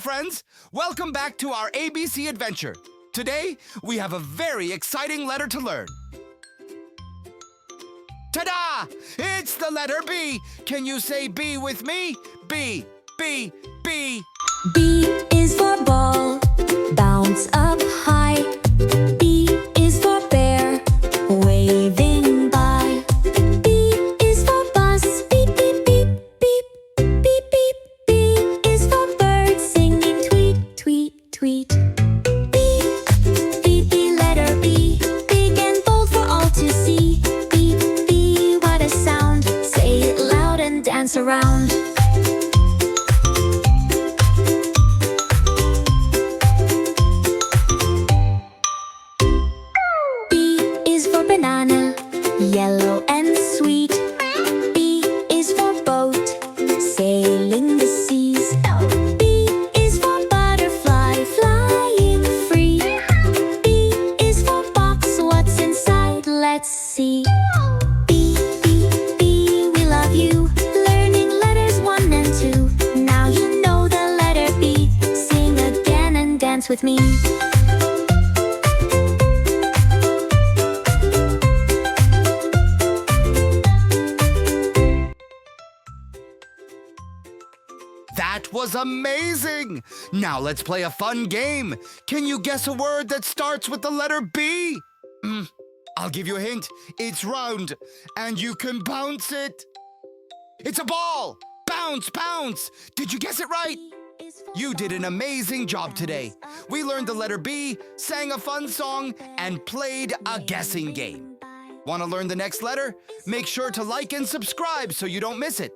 friends. Welcome back to our ABC adventure. Today, we have a very exciting letter to learn. Ta-da! It's the letter B. Can you say B with me? B, B, B. B is for ball, bounce up high. B is for bear, waving by. B is for bus, beep, beep, beep, beep, beep, beep. B is for bird, singing tweet, tweet, tweet. B, B, B, letter B, big and bold for all to see. B, B, what a sound, say it loud and dance around. Banana, yellow and sweet. B is for boat, sailing the seas. B is for butterfly, flying free. B is for box, what's inside? Let's see. B, B, B, we love you. Learning letters 1 and 2. Now you know the letter B. Sing again and dance with me. That was amazing! Now let's play a fun game. Can you guess a word that starts with the letter B? I'll give you a hint. It's round, and you can bounce it. It's a ball! Bounce, bounce! Did you guess it right? You did an amazing job today. We learned the letter B, sang a fun song, and played a guessing game. Want to learn the next letter? Make sure to like and subscribe so you don't miss it.